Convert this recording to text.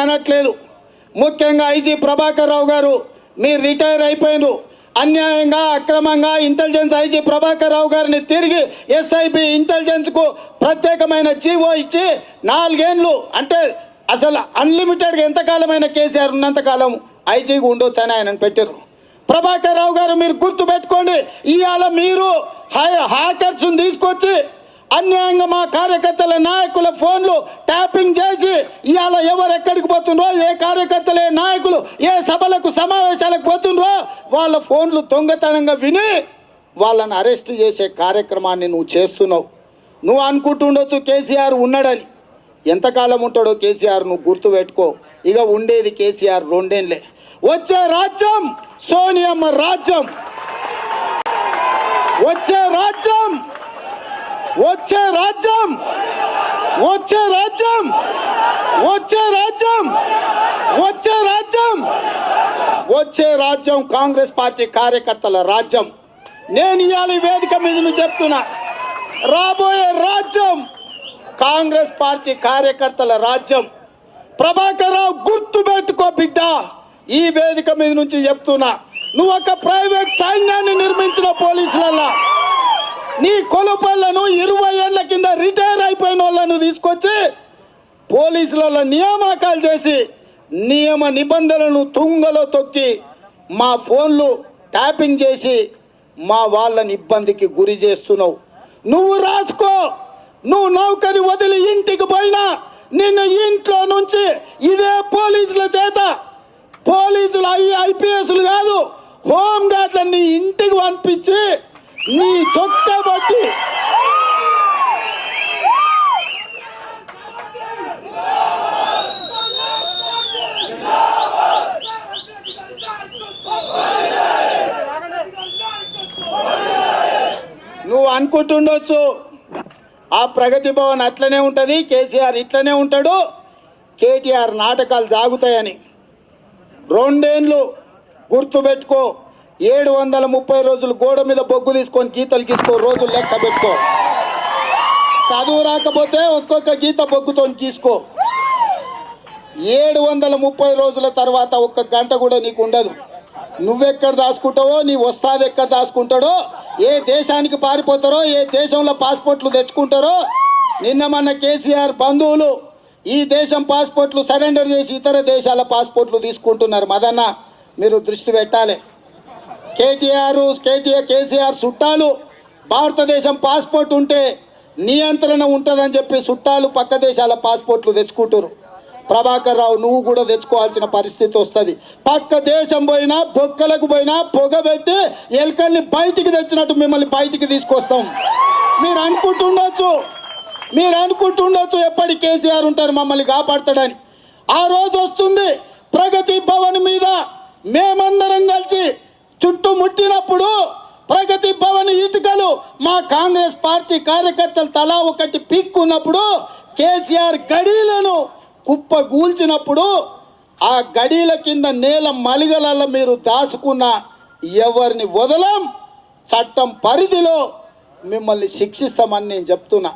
అనట్లేదు. ముఖ్యంగా ఐజీ ప్రభాకర్ రావు గారు మీరు రిటైర్ అయిపోయినారు. అన్యాయంగా అక్రమంగా ఇంటెలిజెన్స్ ఐజీ ప్రభాకర్ రావు గారిని తిరిగి ఎస్ఐబి ఇంటెలిజెన్స్కు ప్రత్యేకమైన జీవో ఇచ్చి 4 ఏళ్ళు అంటే అసలు అన్లిమిటెడ్గా ఎంతకాలమైన కేసీఆర్ ఉన్నంతకాలం ఐజీగా ఉండొచ్చు అని ఆయన పెట్టారు. ప్రభాకర్ రావు గారు మీరు గుర్తుపెట్టుకోండి, ఇవాళ మీరు హ్యాకర్స్ని తీసుకొచ్చి అన్యాయంగా మా కార్యకర్తల నాయకుల ఫోన్లు ట్యాపింగ్ చేసి ఇవాళ ఎవరు ఎక్కడికి పోతుండ్రో, ఏ కార్యకర్తలు ఏ నాయకులు ఏ సభలకు సమావేశాలకు పోతుండ్రో వాళ్ళ ఫోన్లు దొంగతనంగా విని వాళ్ళని అరెస్ట్ చేసే కార్యక్రమాన్ని నువ్వు చేస్తున్నావు. నువ్వు అనుకుంటుండొచ్చు కేసీఆర్ ఉన్నాడని. ఎంతకాలం ఉంటాడో కేసీఆర్ నువ్వు గుర్తుపెట్టుకో. ఇక ఉండేది కేసీఆర్ 2 ఏళ్ళే. వచ్చే రాజ్యం సోనియమ్మ రాజ్యం. వచ్చే రాజ్యం వచ్చే రాజ్యం వచ్చే రాజ్యం వచ్చే రాజ్యం వచ్చే రాజ్యం వచ్చే రాజ్యం కాంగ్రెస్ పార్టీ కార్యకర్తల రాజ్యం. నేను ఇవాళ వేదిక మీద చెప్తున్నా, రాబోయే రాజ్యం కాంగ్రెస్ పార్టీ కార్యకర్తల రాజ్యం. ప్రభాకర్ రావు గుర్తుపెట్టుకో బిడ్డ, ఈ వేదిక మీద నుంచి చెప్తున్నా, నువ్వు ఒక ప్రైవేట్ సైన్యాన్ని నిర్మించిన పోలీసులల్లా నీ కొలుపళ్లను 20 ఏళ్ల కింద రిటైర్ అయిపోయిన వాళ్ళను తీసుకొచ్చి పోలీసులలో నియామకాలు చేసి నియమ నిబంధనలను తుంగలో తొక్కి మా ఫోన్లు ట్యాపింగ్ చేసి మా వాళ్ళని ఇబ్బందికి గురి చేస్తున్నావు. నువ్వు రాసుకో, నువ్వు నౌకరి వదిలి ఇంటికి పోయినా నిన్ను ఇంట్లో నుంచి ఇదే పోలీసుల చేత, పోలీసులు ఐపీఎస్లు కాదు హోమ్ గార్డ్లను నీ ఇంటికి పంపించి నీ చొక్క బట్టి నువ్వు అనుకుంటుండొచ్చు ఆ ప్రగతి భవన్ అట్లనే ఉంటుంది, కేసీఆర్ ఇట్లనే ఉంటాడు, కేటీఆర్ నాటకాలు సాగుతాయని. 2 ఏళ్ళు గుర్తుపెట్టుకో. 730 రోజులు గోడ మీద బొగ్గు తీసుకొని గీతలు గీసుకో, రోజులు లెక్క పెట్టుకో. చదువు రాకపోతే ఒక్కొక్క గీత బొగ్గుతో గీసుకో. 730 రోజుల తర్వాత 1 గంట కూడా నీకు ఉండదు. నువ్వెక్కడ దాచుకుంటావో, నీ వస్తాది ఎక్కడ దాచుకుంటాడో, ఏ దేశానికి పారిపోతారో, ఏ దేశంలో పాస్పోర్ట్లు తెచ్చుకుంటారో. నిన్న మన కేసీఆర్ బంధువులు ఈ దేశం పాస్పోర్ట్లు సరెండర్ చేసి ఇతర దేశాల పాస్పోర్ట్లు తీసుకుంటున్నారు. మదన్న మీరు దృష్టి పెట్టాలి. కేసీఆర్ చుట్టాలు భారతదేశం పాస్పోర్ట్ ఉంటే నియంత్రణ ఉంటుందని చెప్పి చుట్టాలు పక్క దేశాల పాస్పోర్ట్లు తెచ్చుకుంటారు. ప్రభాకర్ రావు నువ్వు కూడా తెచ్చుకోవాల్సిన పరిస్థితి వస్తుంది. పక్క దేశం పోయినా బొక్కలకు పోయినా పొగబెట్టి ఎలుకల్ని బయటికి తెచ్చినట్టు మిమ్మల్ని బయటికి తీసుకొస్తాం. మీరు అనుకుంటుండొచ్చు ఎప్పటి కేసీఆర్ ఉంటారు మమ్మల్ని కాపాడతాడని. ఆ రోజు వస్తుంది ప్రగతి భవన్ మీద మేమందరం కలిసి చుట్టుముట్టినప్పుడు ప్రగతి భవన్ ఇటుకలు మా కాంగ్రెస్ పార్టీ కార్యకర్తలు తలా ఒకటి పీక్కున్నప్పుడు కేసీఆర్ గడీలను కుప్పగూల్చినప్పుడు ఆ గడీల కింద నేల మలిగలలో మీరు దాచుకున్న ఎవరిని వదలం, చట్టం పరిధిలో మిమ్మల్ని శిక్షిస్తామని నేను చెప్తున్నా.